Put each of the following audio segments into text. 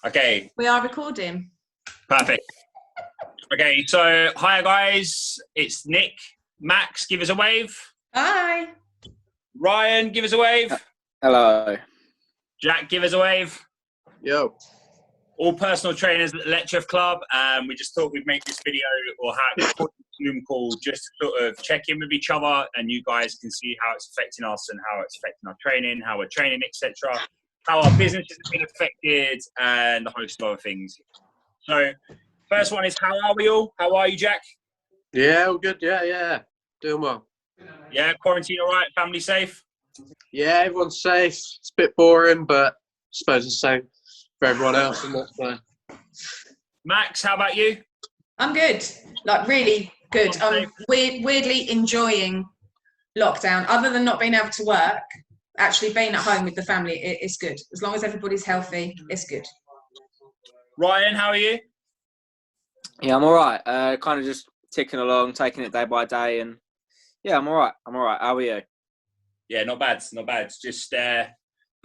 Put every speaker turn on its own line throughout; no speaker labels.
Okay,
We are recording.
perfect. Okay, so hi guys, it's Nick. Max, give us a wave.
Hi.
Ryan, give us a wave.
Hello.
Jack, give us a wave.
Yo.
All personal trainers at the Letchworth Club. We just thought we'd make this video or have a Zoom call just to sort of check in with each other, and you guys can see how it's affecting us and how it's affecting our training, how we're training, etc. How our businesses have been affected, and a host of other things. So, first one is, how are we all? How are you, Jack?
Yeah, all good. Yeah. Doing well.
Yeah, quarantine all right? Family safe?
Yeah, everyone's safe. It's a bit boring, but I suppose it's the same for everyone else, isn't it? So.
Max, how about you?
I'm good. Like, really good. I'm weirdly enjoying lockdown. Other than not being able to work, actually being at home with the family, it's good. As long as everybody's healthy, it's good.
Ryan, how are you?
Yeah, I'm all right. Kind of just ticking along, taking it day by day, and yeah, I'm all right. How are you?
Yeah, not bad. Just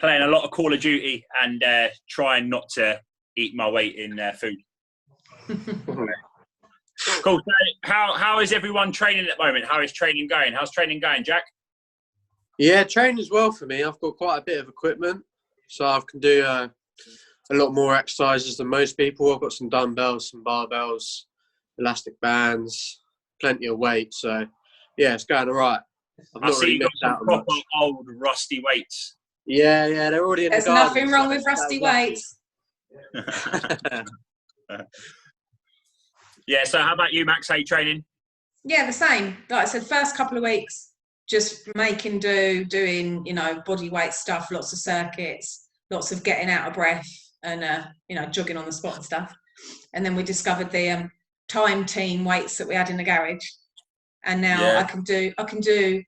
playing a lot of Call of Duty and trying not to eat my weight in food. Cool. So how is everyone training at the moment? How is training going? How's training going, Jack?
Yeah, training's well for me. I've got quite a bit of equipment, so I can do a lot more exercises than most people. I've got some dumbbells, some barbells, elastic bands, plenty of weight. So yeah, it's going all right.
I see you got some proper old rusty weights.
Yeah, they're already in the garden.
There's nothing wrong with rusty weights.
Yeah, so how about you, Max? How you training?
Yeah, the same. Like I said, first couple of weeks, just doing, body weight stuff, lots of circuits, lots of getting out of breath and, jogging on the spot and stuff. And then we discovered the time team weights that we had in the garage. And now I can do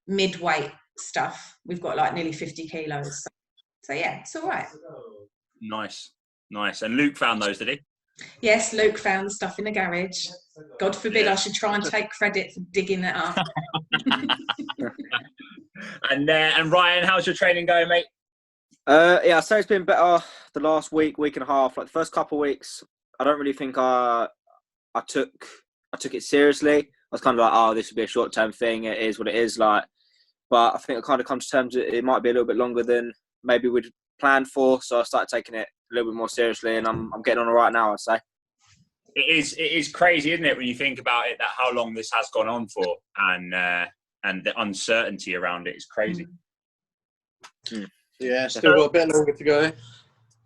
mid-weight stuff. We've got like nearly 50 kilos. So yeah, it's all right.
Nice. And Luke found those, did he?
Yes, Luke found the stuff in the garage. God forbid I should try and take credit for digging that up.
And Ryan, how's your training going, mate?
Yeah, I'd say it's been better the last week and a half. Like the first couple of weeks, I don't really think I took it seriously. I was kind of like, oh, this would be a short-term thing. It is what it is. Like, but I think I kind of come to terms that it might be a little bit longer than maybe we'd planned for. So I started taking it a little bit more seriously, and I'm getting on all right now, I'd say.
It is crazy, isn't it, when you think about it, that how long this has gone on for, and the uncertainty around it is crazy.
Yeah, still got a bit longer to go.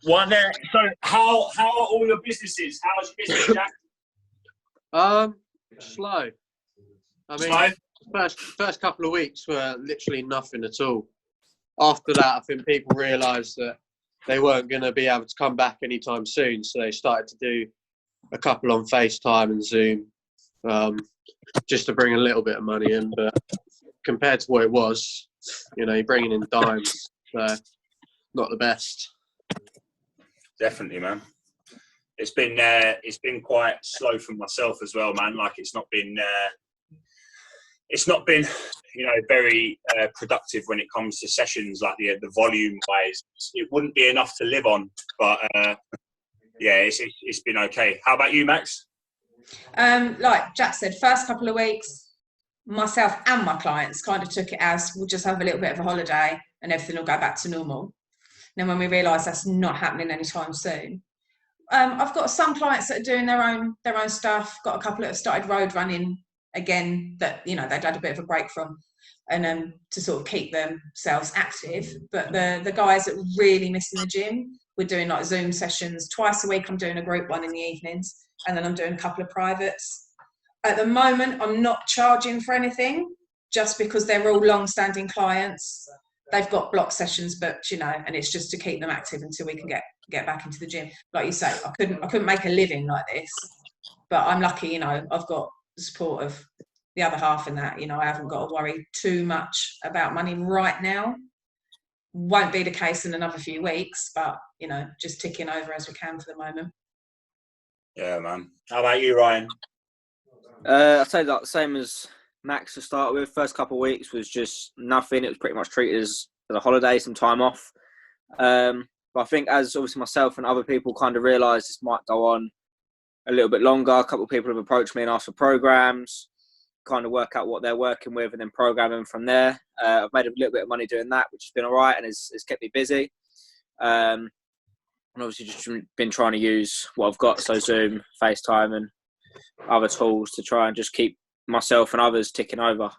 So how are all your businesses? How's your business, Jack?
Slow. I mean, first couple of weeks were literally nothing at all. After that, I think people realised that they weren't going to be able to come back anytime soon, so they started to do a couple on FaceTime and Zoom, just to bring a little bit of money in. But compared to what it was, you're bringing in dimes, so not the best.
Definitely, man. It's been quite slow for myself as well, man. Like it's not been very productive when it comes to sessions. Like the volume wise, it wouldn't be enough to live on. But yeah, it's been okay. How about you, Max?
Like Jack said, first couple of weeks, myself and my clients kind of took it as we'll just have a little bit of a holiday and everything will go back to normal. And then when we realised that's not happening anytime soon, I've got some clients that are doing their own stuff. Got a couple that have started road running again that they'd had a bit of a break from, and to sort of keep themselves active. But the guys that were really missing the gym, we're doing like Zoom sessions twice a week. I'm doing a group one in the evenings, and then I'm doing a couple of privates. At the moment, I'm not charging for anything just because they're all long-standing clients. They've got block sessions, but and it's just to keep them active until we can get back into the gym. Like you say, I couldn't make a living like this, but I'm lucky, I've got the support of the other half and that, I haven't got to worry too much about money right now. Won't be the case in another few weeks, but just ticking over as we can for the moment.
Yeah, man. How about you, Ryan?
I'd say that same as Max to start with. First couple of weeks was just nothing. It was pretty much treated as a holiday, some time off. But But I think as obviously myself and other people kind of realise this might go on a little bit longer, a couple of people have approached me and asked for programs, kind of work out what they're working with and then program them from there. I've made a little bit of money doing that, which has been all right and has kept me busy. And obviously just been trying to use what I've got, so Zoom, FaceTime and other tools to try and just keep myself and others ticking over.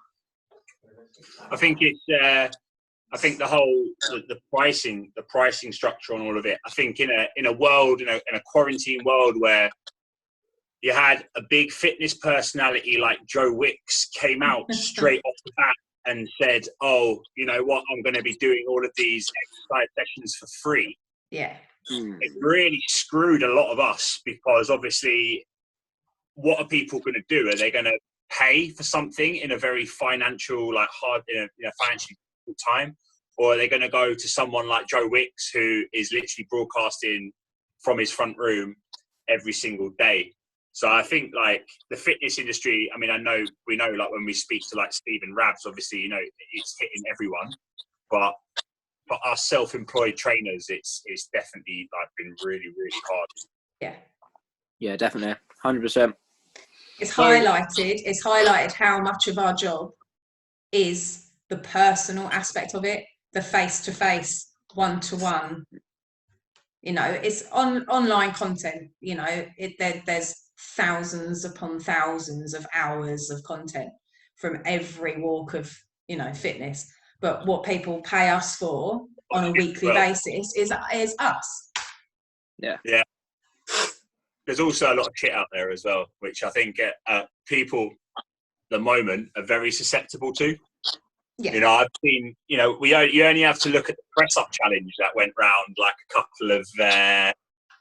I think it's I think the pricing structure on all of it. I think in a world, in a quarantine world where you had a big fitness personality like Joe Wicks came out straight off the bat and said, "Oh, you know what? I'm going to be doing all of these exercise sessions for free."
Yeah.
It really screwed a lot of us, because obviously, what are people going to do? Are they going to pay for something in a very financial, like hard, in a financially difficult time? Or are they going to go to someone like Joe Wicks, who is literally broadcasting from his front room every single day? So I think like the fitness industry, I mean, we know like when we speak to like Stephen Rabs, obviously, you know, it's hitting everyone, but for us self-employed trainers, it's definitely like been really, really hard.
Yeah.
Yeah, definitely. 100%.
It's highlighted how much of our job is the personal aspect of it, the face-to-face, one-to-one. You know, it's online content, you know, there's thousands upon thousands of hours of content from every walk of, you know, fitness. But what people pay us for on a weekly basis is us.
Yeah.
Yeah. There's also a lot of shit out there as well, which I think people at the moment are very susceptible to.
Yeah.
You know, I've seen, you know, you only have to look at the press up challenge that went round like a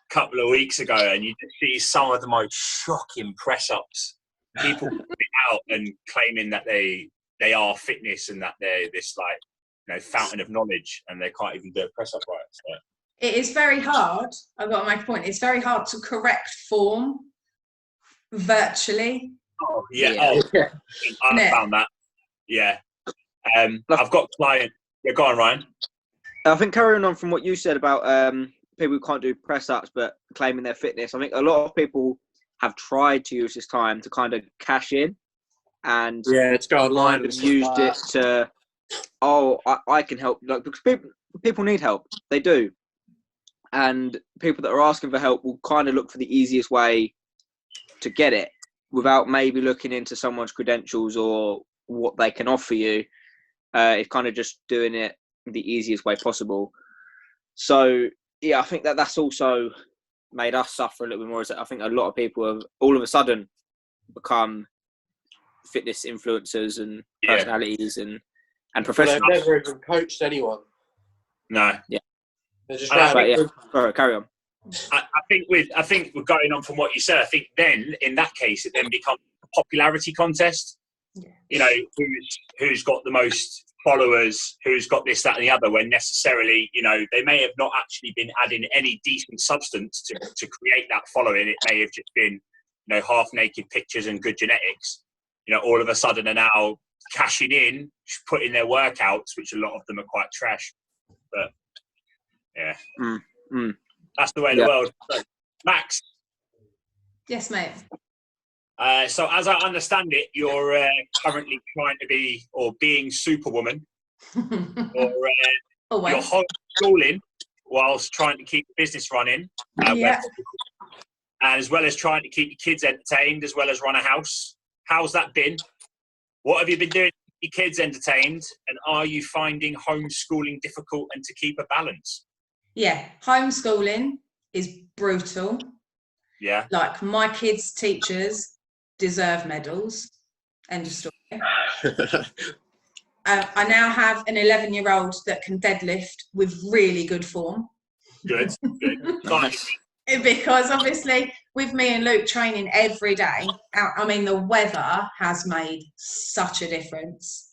couple of weeks ago, and you just see some of the most shocking press ups. People coming out and claiming that they are fitness and that they're this, like, you know, fountain of knowledge, and they can't even do a press up right. So.
It is very hard. I've got to make a point. It's very hard to correct form virtually.
Oh, yeah. Oh, I found that. Yeah. I've got clients. Yeah, go on, Ryan.
I think carrying on from what you said about people who can't do press ups but claiming their fitness, I think a lot of people have tried to use this time to kind of cash in, and
to go online
and used it to, I can help, like, because people need help, they do, and people that are asking for help will kind of look for the easiest way to get it without maybe looking into someone's credentials or what they can offer you. It's kind of just doing it the easiest way possible. So yeah, I think that's also made us suffer a little bit more. Is that I think a lot of people have all of a sudden become fitness influencers and personalities and professionals.
They've never even coached anyone.
No.
Yeah.
They're just
Sorry, carry on.
I think we're going on from what you said. I think then in that case it then becomes a popularity contest.
Yeah.
You know, who's got the most followers, who's got this, that, and the other, when necessarily, you know, they may have not actually been adding any decent substance to create that following. It may have just been, you know, half-naked pictures and good genetics. You know, all of a sudden are now cashing in, putting their workouts, which a lot of them are quite trash. But, yeah. That's the way of the world. So, Max.
Yes, mate.
So as I understand it, you're currently trying to be, or being Superwoman, or you're homeschooling whilst trying to keep the business running, as well as trying to keep your kids entertained, as well as run a house. How's that been? What have you been doing to keep your kids entertained, and are you finding homeschooling difficult and to keep a balance?
Yeah, homeschooling is brutal.
Yeah.
Like, my kids' teachers deserve medals. End of story. I now have an 11-year-old that can deadlift with really good form.
Good. Nice.
Because obviously with me and Luke training every day, I mean, the weather has made such a difference.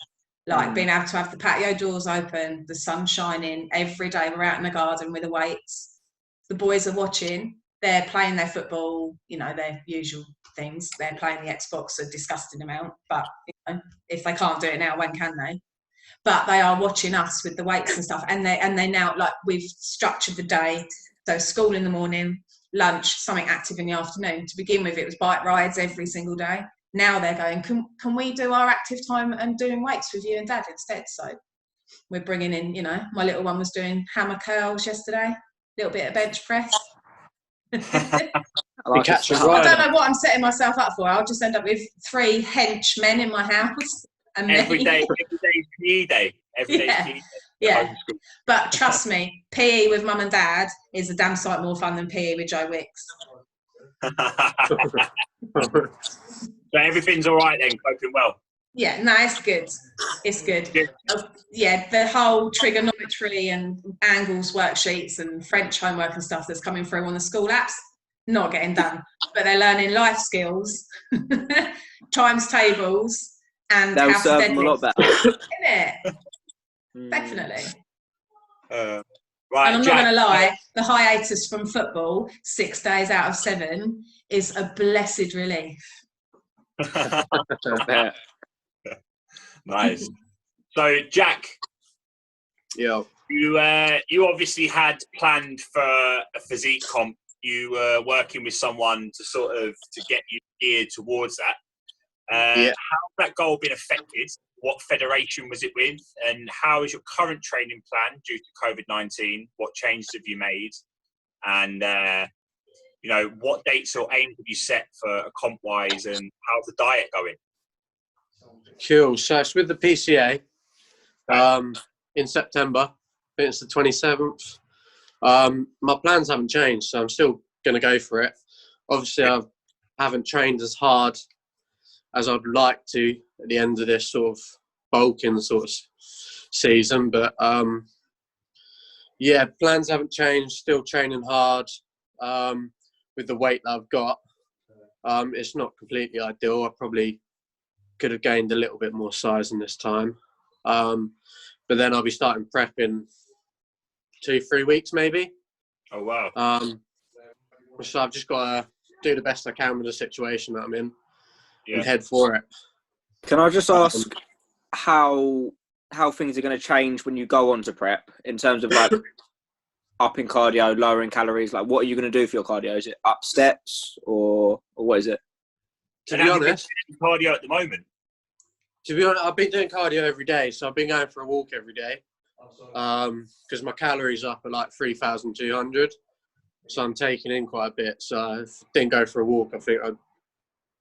Like being able to have the patio doors open, the sun shining every day. We're out in the garden with the weights. The boys are watching. They're playing their football, you know, their usual things. They're playing the Xbox a disgusting amount, but you know, if they can't do it now, when can they? but they are watching us with the weights and stuff. And they now, like, we've structured the day. So school in the morning, lunch, something active in the afternoon. To begin with, it was bike rides every single day. Now they're going, can we do our active time and doing weights with you and Dad instead? So we're bringing in, you know, my little one was doing hammer curls yesterday, a little bit of bench press.
I
I don't know what I'm setting myself up for. I'll just end up with 3 henchmen in my house. And
every day PE day. Every day PE day.
Yeah. But trust me, PE with mum and dad is a damn sight more fun than PE with Joe Wicks.
So everything's all right then, coping well?
Yeah, no, it's good. It's good. Yeah, the whole trigonometry and angles worksheets and French homework and stuff that's coming through on the school apps, not getting done. But they're learning life skills, times tables, and
they'll
how to
serve them a lot better.
Isn't it? Definitely.
Right,
and I'm
Jack,
not going to lie, the hiatus from football, 6 days out of 7, is a blessed relief.
Nice. So, Jack,
Yeah.
you obviously had planned for a physique comp. You were working with someone to get you geared towards that. How's that goal been affected? What federation was it with? And how is your current training plan due to COVID-19? What changes have you made? And, you know, what dates or aims have you set for comp-wise, and how's the diet going?
Cool. So it's with the PCA in September. I think it's the 27th. My plans haven't changed, so I'm still going to go for it. Obviously, I haven't trained as hard as I'd like to at the end of this sort of bulking sort of season. But yeah, plans haven't changed. Still training hard with the weight that I've got. It's not completely ideal. I probably could have gained a little bit more size in this time. But then I'll be starting prep in 2-3 weeks maybe.
Oh, wow.
So I've just got to do the best I can with the situation that I'm in and head for it.
Can I just ask how things are going to change when you go on to prep in terms of like upping cardio, lowering calories? Like, what are you going to do for your cardio? Is it up steps or what is it?
To be honest,
cardio at the moment.
To be honest, I've been doing cardio every day, so I've been going for a walk every day. Because my calories up at like 3,200, so I'm taking in quite a bit. So if I didn't go for a walk, I think I'd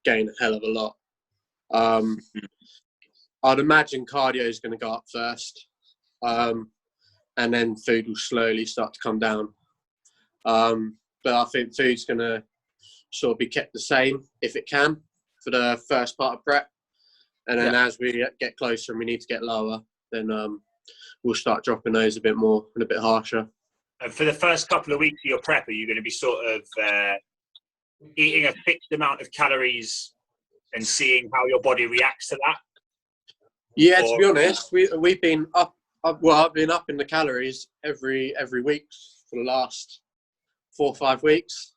gain a hell of a lot. I'd imagine cardio is going to go up first, and then food will slowly start to come down. But I think food's going to sort of be kept the same if it can for the first part of prep, and then as we get closer and we need to get lower, then we'll start dropping those a bit more and a bit harsher.
And for the first couple of weeks of your prep, are you going to be sort of eating a fixed amount of calories and seeing how your body reacts to that?
Yeah, to be honest, we've been up. Well, I've been up in the calories every week for the last 4 or 5 weeks.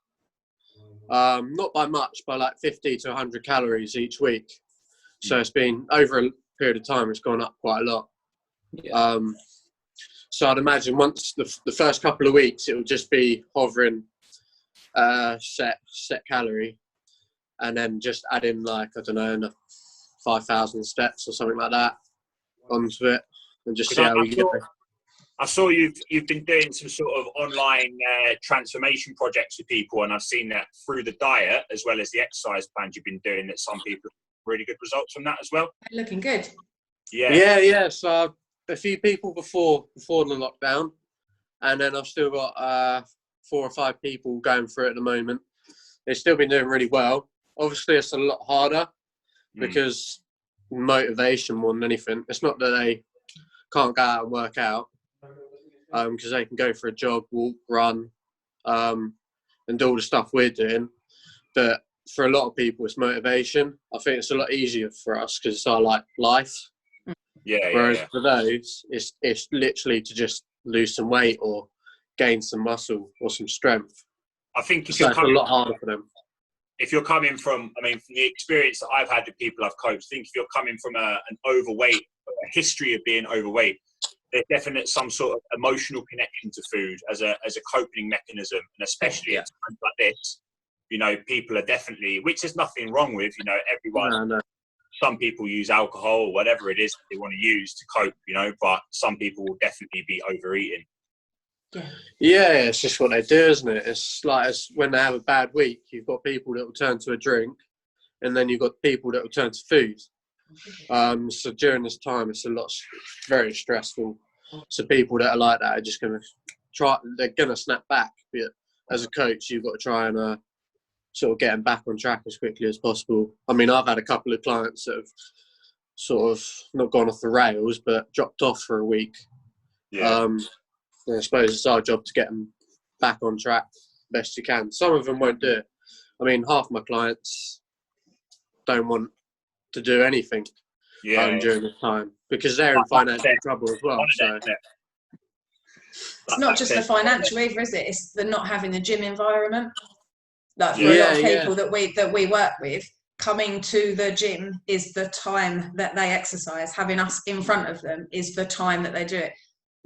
Not by much, by like 50 to 100 calories each week. So it's been over a period of time. It's gone up quite a lot. Yeah. So I'd imagine once the first couple of weeks, it will just be hovering set calorie, and then just add in like, I don't know, 5,000 steps or something like that onto it, and just see how we go.
I saw you've been doing some sort of online transformation projects with people, and I've seen that through the diet as well as the exercise plans you've been doing, that some people have really good results from that as well.
Looking good.
Yeah. So a few people before the lockdown, and then I've still got 4 or 5 people going through it at the moment. They've still been doing really well. Obviously, it's a lot harder because motivation more than anything. It's not that they can't go out and work out, because they can go for a jog, walk, run, and do all the stuff we're doing. But for a lot of people, it's motivation. I think it's a lot easier for us because it's our life. Whereas for those, it's literally to just lose some weight or gain some muscle or some strength.
I think
it's a lot harder for them.
If you're coming from, from the experience that I've had with people I've coached, I think if you're coming from an overweight a history of being overweight, there's definitely some sort of emotional connection to food as a coping mechanism, and especially at times like this, you know, people are definitely, which there's nothing wrong with, you know, everyone.
No.
Some people use alcohol or whatever it is that they want to use to cope, you know, but some people will definitely be overeating.
Yeah, it's just what they do, isn't it? It's like when they have a bad week, you've got people that will turn to a drink, and then you've got people that will turn to food. So during this time, it's very stressful. So people that are like that are just going to they're going to snap back. But as a coach, you've got to try and sort of get them back on track as quickly as possible. I mean, I've had a couple of clients that have sort of not gone off the rails, but dropped off for a week. Yeah. I suppose it's our job to get them back on track best you can. Some of them won't do it. I mean, half my clients don't want to do anything during this time because they're in financial trouble as well. So
it's not just the financial either, is it? It's the not having a gym environment. Like for a lot of people that we work with, coming to the gym is the time that they exercise. Having us in front of them is the time that they do it.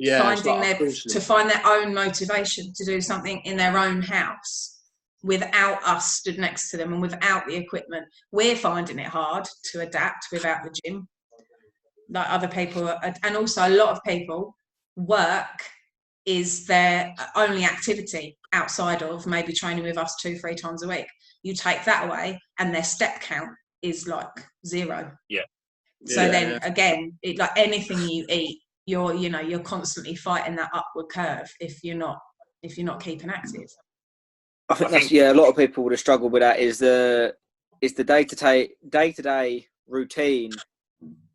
To find their own motivation to do something in their own house without us stood next to them and without the equipment. We're finding it hard to adapt without the gym. Like other people, and also a lot of people, work is their only activity outside of maybe training with us 2-3 times a week. You take that away and their step count is like 0. Again, like anything you eat, you're constantly fighting that upward curve if you're not keeping active.
I think that's a lot of people would have struggled with that is the day-to-day routine.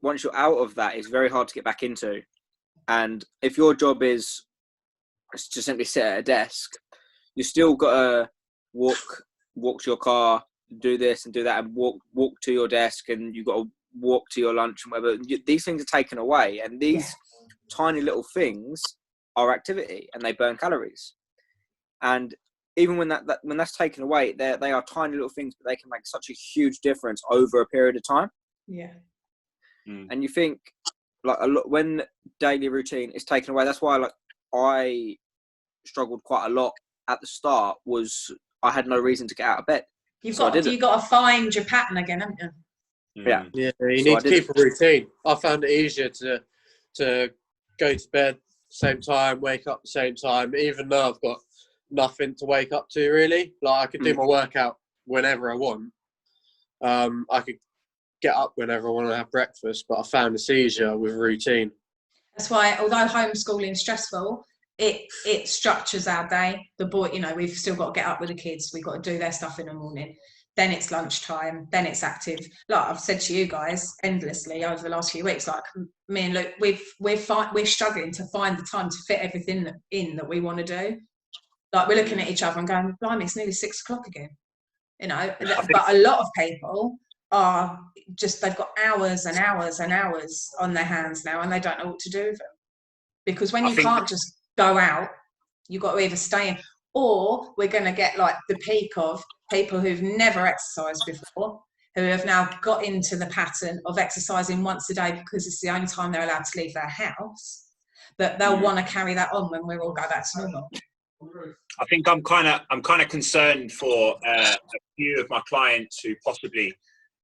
Once you're out of that, it's very hard to get back into. And if your job is to simply sit at a desk, you still got to walk to your car, do this and do that, and walk to your desk, and you've got to walk to your lunch and whatever. These things are taken away, and these tiny little things are activity, and they burn calories. And even when that's taken away, they are tiny little things, but they can make such a huge difference over a period of time. Yeah. And you think like a lot when daily routine is taken away. That's why I struggled quite a lot at the start. Was I had no reason to get out of bed.
You've got to find your pattern again, haven't you?
Yeah. You need to keep a routine. I found it easier to go to bed same time, wake up the same time, even though I've got nothing to wake up to really. Like I could do my workout whenever I want. I could get up whenever I want to have breakfast, but I found it's easier with routine.
That's why, although homeschooling is stressful, it structures our day. The boy, we've still got to get up with the kids. We've got to do their stuff in the morning. Then it's lunchtime. Then it's active. Like I've said to you guys endlessly over the last few weeks, like me and Luke, we're struggling to find the time to fit everything in that we want to do. Like we're looking at each other and going, blimey, it's nearly 6 o'clock again. But a lot of people are just, they've got hours and hours and hours on their hands now, and they don't know what to do with them. Because when you can't just go out, you've got to either stay in, or we're going to get like the peak of people who've never exercised before, who have now got into the pattern of exercising once a day because it's the only time they're allowed to leave their house. But they'll want to carry that on when we all go back to normal.
I think I'm kind of concerned for a few of my clients who possibly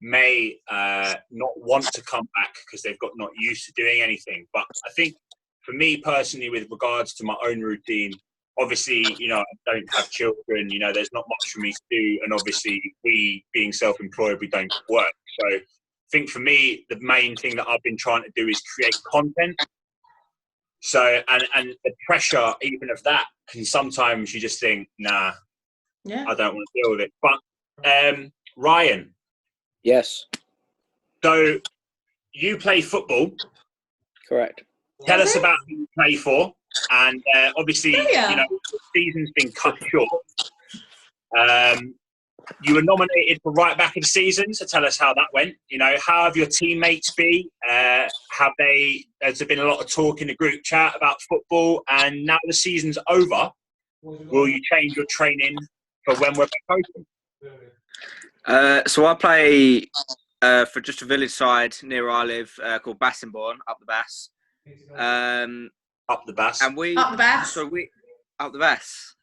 may not want to come back because they've got not used to doing anything. But I think for me personally, with regards to my own routine, obviously, I don't have children, there's not much for me to do. And obviously we being self-employed, we don't work. So I think for me, the main thing that I've been trying to do is create content. So, and the pressure even of that can sometimes you just think, nah, I don't want to deal with it. But Ryan.
Yes.
So you play football.
Correct.
Tell us about who you play for. And obviously, the season's been cut short. You were nominated for right back of the season, so tell us how that went. How have your teammates been? Has there been a lot of talk in the group chat about football? And now the season's over, will you change your training for when we're back open?
So I play for just a village side near where I live called Bassingbourne, up the Bass.
Up the Bass.
And we
Up the Bass.
So we up the Bass.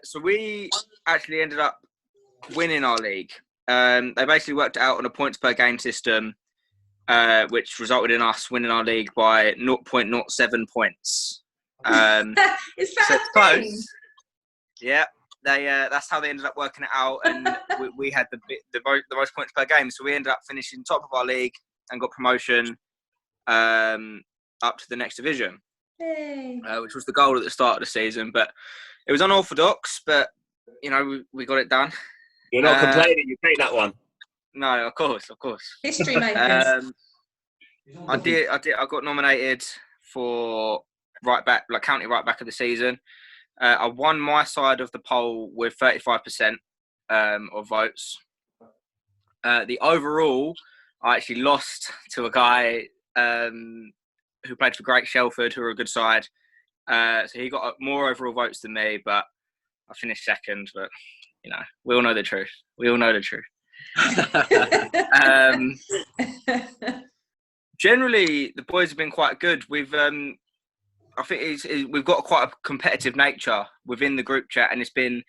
So we actually ended up winning our league. They basically worked it out on a points per game system, which resulted in us winning our league by 0.07 points.
Is that
so
a thing?
close. Yeah, that's how they ended up working it out, and we had the most points per game. So we ended up finishing top of our league and got promotion up to the next division, which was the goal at the start of the season. But it was unorthodox, but you know we got it done.
You're not complaining. You take that one.
No, of course.
History makers.
I got nominated for right back, like county right back of the season. I won my side of the poll with 35% of votes. The overall, I actually lost to a guy who played for Great Shelford, who are a good side. So he got more overall votes than me, but I finished second. But you know, we all know the truth. Generally, the boys have been quite good. I think we've got quite a competitive nature within the group chat, and it's been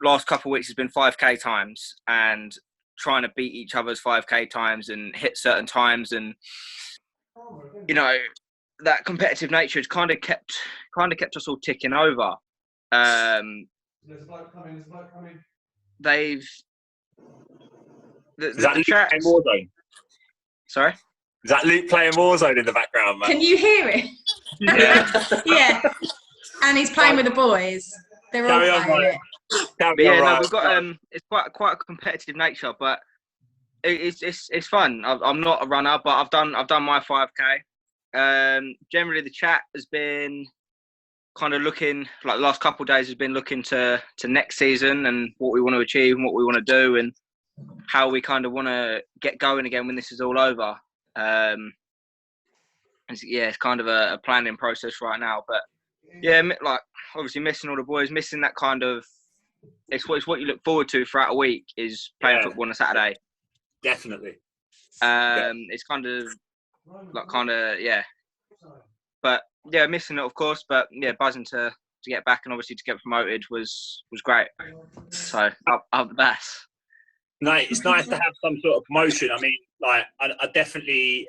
last couple of weeks. It's been 5K times and trying to beat each other's 5K times and hit certain times, and you know that competitive nature has kind of kept us all ticking over.
There's a bloke coming.
They've
Is that
the
Luke
chat.
playing Warzone?
Sorry.
Is that Luke playing Warzone in the background, man?
Can you hear it?
Yeah.
Yeah. And he's playing with the boys. They're all
Carry on,
playing
mate.
it.
But yeah, no, we've got it's quite a competitive nature, but it's fun. I'm not a runner, but I've done my 5K. Generally, the chat has been kind of looking like the last couple of days has been looking to next season and what we want to achieve and what we want to do and how we kind of want to get going again when this is all over. It's kind of a planning process right now, but yeah, like obviously missing all the boys, missing that kind of it's what you look forward to throughout a week is playing football on a Saturday.
Definitely.
It's but yeah, missing it of course, but yeah, buzzing to get back and obviously to get promoted was great. So up the Bass.
No, it's nice to have some sort of promotion. I mean, like I definitely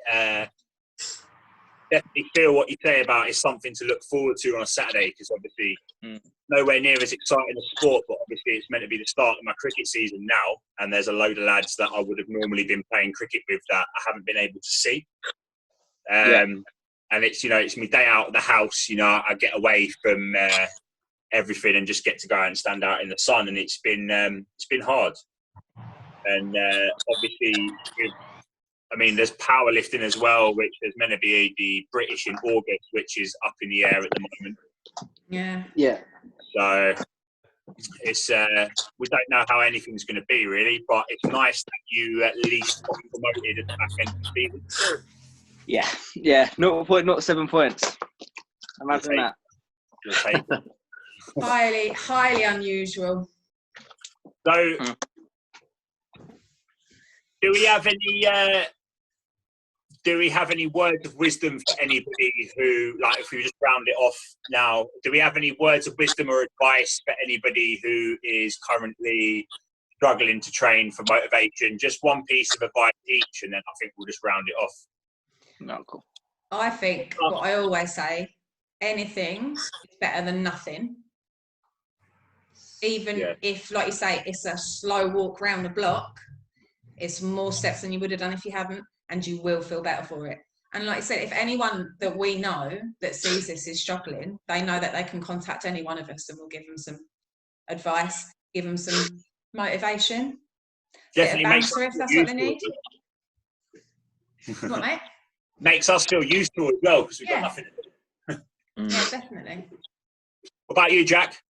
feel what you say about it's something to look forward to on a Saturday because obviously nowhere near as exciting a sport, but obviously it's meant to be the start of my cricket season now, and there's a load of lads that I would have normally been playing cricket with that I haven't been able to see. And it's it's my day out of the house. I get away from everything and just get to go out and stand out in the sun, and it's been hard. And obviously, there's powerlifting as well, which is meant to be the British in August, which is up in the air at the moment.
Yeah.
So it's we don't know how anything's going to be really, but it's nice that you at least got promoted at the back end of the season.
Yeah, 0.07 points. Imagine that.
Highly unusual.
So, do we have any words of wisdom for anybody who, like, if we just round it off now, do we have any words of wisdom or advice for anybody who is currently struggling to train for motivation? Just one piece of advice each, and then I think we'll just round it off.
No, cool.
I think what I always say, anything is better than nothing. Even if, like you say, it's a slow walk round the block, it's more steps than you would have done if you hadn't, and you will feel better for it. And like I said, if anyone that we know that sees this is struggling, they know that they can contact any one of us and we'll give them some advice, give them some motivation.
Definitely makes
if that's what they need. What, mate?
Makes us feel useful as well because we've got nothing to do.
Yeah, definitely.
What about you, Jack?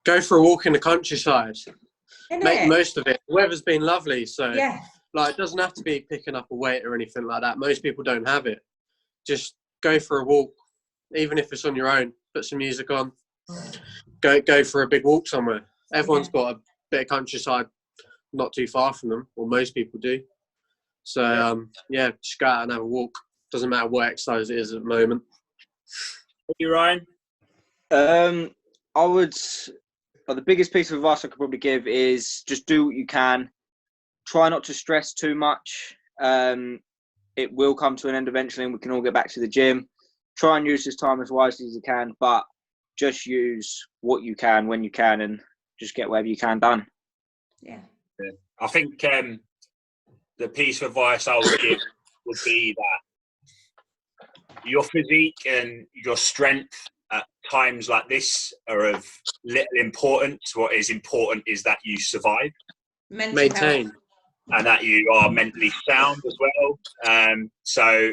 Go for a walk in the countryside.
Isn't
Make
it?
the most of it. The weather's been lovely, so
Yeah.
like it doesn't have to be picking up a weight or anything like that. Most people don't have it. Just go for a walk, even if it's on your own. Put some music on. Go for a big walk somewhere. Everyone's got a bit of countryside not too far from them, or most people do. So yeah, just go out and have a walk. Doesn't matter what exercise it is at the moment.
You, Ryan?
I would. Well, the biggest piece of advice I could probably give is just do what you can. Try not to stress too much. It will come to an end eventually, and we can all get back to the gym. Try and use this time as wisely as you can, but just use what you can when you can, and just get whatever you can done.
Yeah.
I think the piece of advice I would give would be that your physique and your strength at times like this are of little importance. What is important is that you survive,
Maintain,
and that you are mentally sound as well. So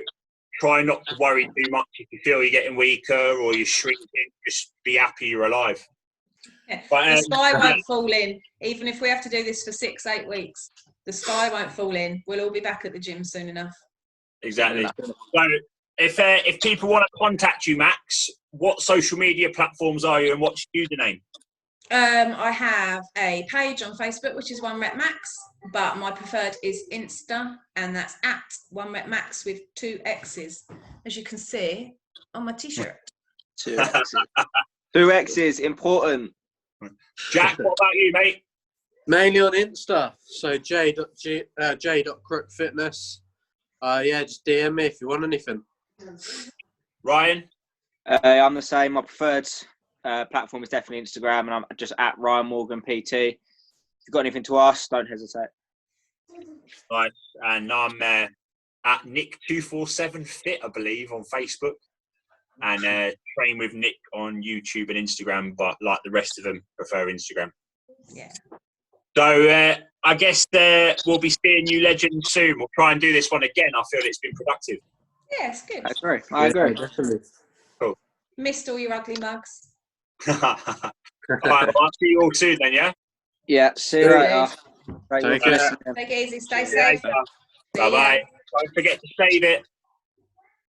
try not to worry too much if you feel you're getting weaker or you're shrinking. Just be happy you're alive.
Yeah.
But,
the sky won't fall in, even if we have to do this for 6-8 weeks. The sky won't fall in. We'll all be back at the gym soon enough.
Exactly. So if people want to contact you, Max, what social media platforms are you and what's your username?
I have a page on Facebook, which is 1RepMax, but my preferred is Insta, and that's at 1RepMax with 2 X's, as you can see on my t-shirt.
2 X's. 2 X's, important.
Jack, what about you, mate?
mainly on Insta. So j.crookfitness. Yeah, just DM me if you want anything.
Ryan?
I'm the same. My preferred platform is definitely Instagram, and I'm just at Ryan Morgan PT. If you've got anything to ask, don't hesitate.
Right, and I'm at Nick247Fit, I believe, on Facebook, and train with Nick on YouTube and Instagram, but like the rest of them, prefer Instagram.
Yeah.
So I guess we'll be seeing you legends soon. We'll try and do this one again. I feel it's been productive.
Yeah, it's good.
I agree.
Yeah, definitely.
Cool.
Missed all your ugly mugs.
All right, well, I'll see you all soon then, yeah?
Yeah, see you later.
Take care.
Take it easy. Stay safe.
Bye-bye. Don't forget to save it.